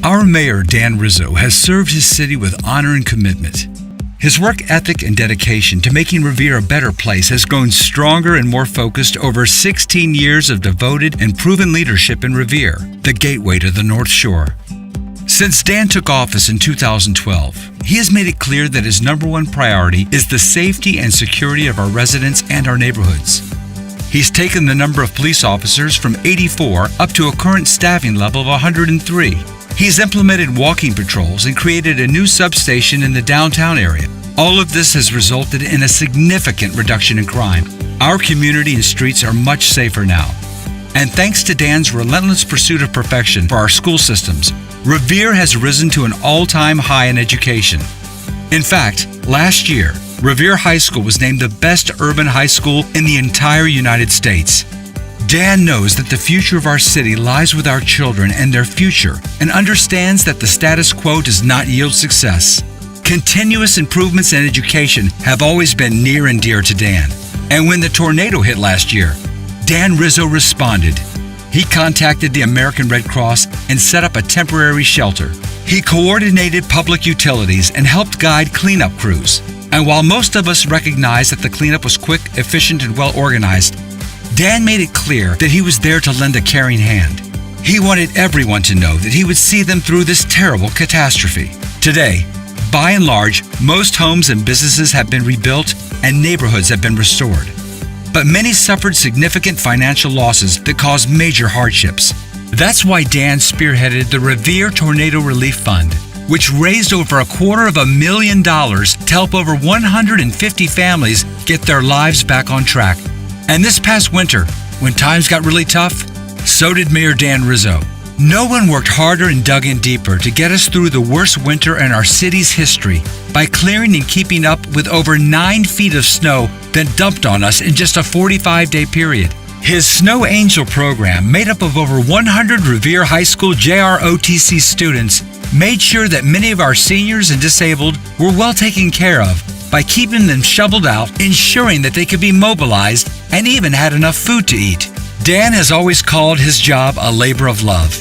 Our mayor, Dan Rizzo, has served his city with honor and commitment. His work ethic and dedication to making Revere a better place has grown stronger and more focused over 16 years of devoted and proven leadership in Revere, the gateway to the North Shore. Since Dan took office in 2012, he has made it clear that his number one priority is the safety and security of our residents and our neighborhoods. He's taken the number of police officers from 84 up to a current staffing level of 103. He's implemented walking patrols and created a new substation in the downtown area. All of this has resulted in a significant reduction in crime. Our community and streets are much safer now. And thanks to Dan's relentless pursuit of perfection for our school systems, Revere has risen to an all-time high in education. In fact, last year, Revere High School was named the best urban high school in the entire United States. Dan knows that the future of our city lies with our children and their future, and understands that the status quo does not yield success. Continuous improvements in education have always been near and dear to Dan. And when the tornado hit last year, Dan Rizzo responded. He contacted the American Red Cross and set up a temporary shelter. He coordinated public utilities and helped guide cleanup crews. And while most of us recognize that the cleanup was quick, efficient, and well organized, Dan made it clear that he was there to lend a caring hand. He wanted everyone to know that he would see them through this terrible catastrophe. Today, by and large, most homes and businesses have been rebuilt and neighborhoods have been restored. But many suffered significant financial losses that caused major hardships. That's why Dan spearheaded the Revere Tornado Relief Fund, which raised over $250,000 to help over 150 families get their lives back on track. And this past winter, when times got really tough, so did Mayor Dan Rizzo. No one worked harder and dug in deeper to get us through the worst winter in our city's history by clearing and keeping up with over 9 feet of snow that dumped on us in just a 45-day period. His Snow Angel program, made up of over 100 Revere High School JROTC students, made sure that many of our seniors and disabled were well taken care of by keeping them shoveled out, ensuring that they could be mobilized and even had enough food to eat. Dan has always called his job a labor of love.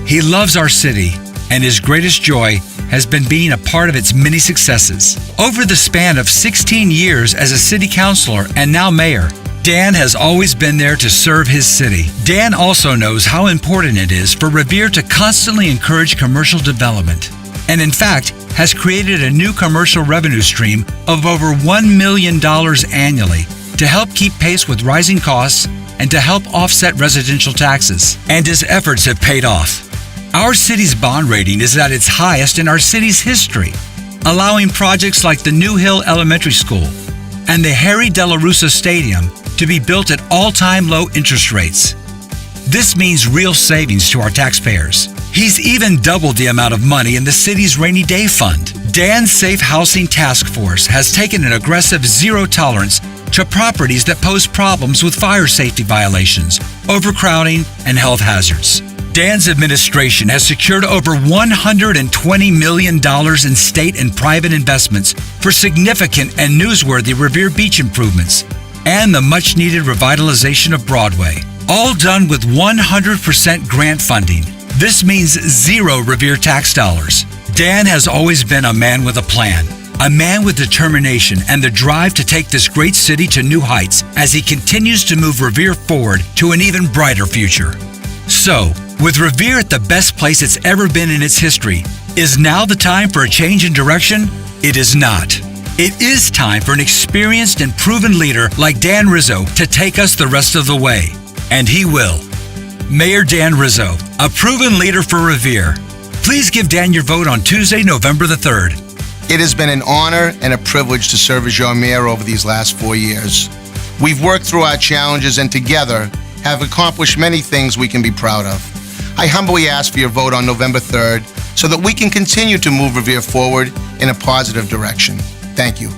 He loves our city, and his greatest joy has been being a part of its many successes. Over the span of 16 years as a city councilor and now mayor, Dan has always been there to serve his city. Dan also knows how important it is for Revere to constantly encourage commercial development, and in fact, has created a new commercial revenue stream of over $1 million annually to help keep pace with rising costs and to help offset residential taxes. And his efforts have paid off. Our city's bond rating is at its highest in our city's history, allowing projects like the New Hill Elementary School and the Harry De La Russa Stadium to be built at all-time low interest rates. This means real savings to our taxpayers. He's even doubled the amount of money in the city's rainy day fund. Dan's Safe Housing Task Force has taken an aggressive zero tolerance to properties that pose problems with fire safety violations, overcrowding, and health hazards. Dan's administration has secured over $120 million in state and private investments for significant and newsworthy Revere Beach improvements and the much-needed revitalization of Broadway, all done with 100% grant funding. This means zero Revere tax dollars. Dan has always been a man with a plan, a man with determination and the drive to take this great city to new heights as he continues to move Revere forward to an even brighter future. So, with Revere at the best place it's ever been in its history, is now the time for a change in direction? It is not. It is time for an experienced and proven leader like Dan Rizzo to take us the rest of the way. And he will. Mayor Dan Rizzo, a proven leader for Revere. Please give Dan your vote on Tuesday, November the 3rd. It has been an honor and a privilege to serve as your mayor over these last 4 years. We've worked through our challenges and together have accomplished many things we can be proud of. I humbly ask for your vote on November 3rd so that we can continue to move Revere forward in a positive direction. Thank you.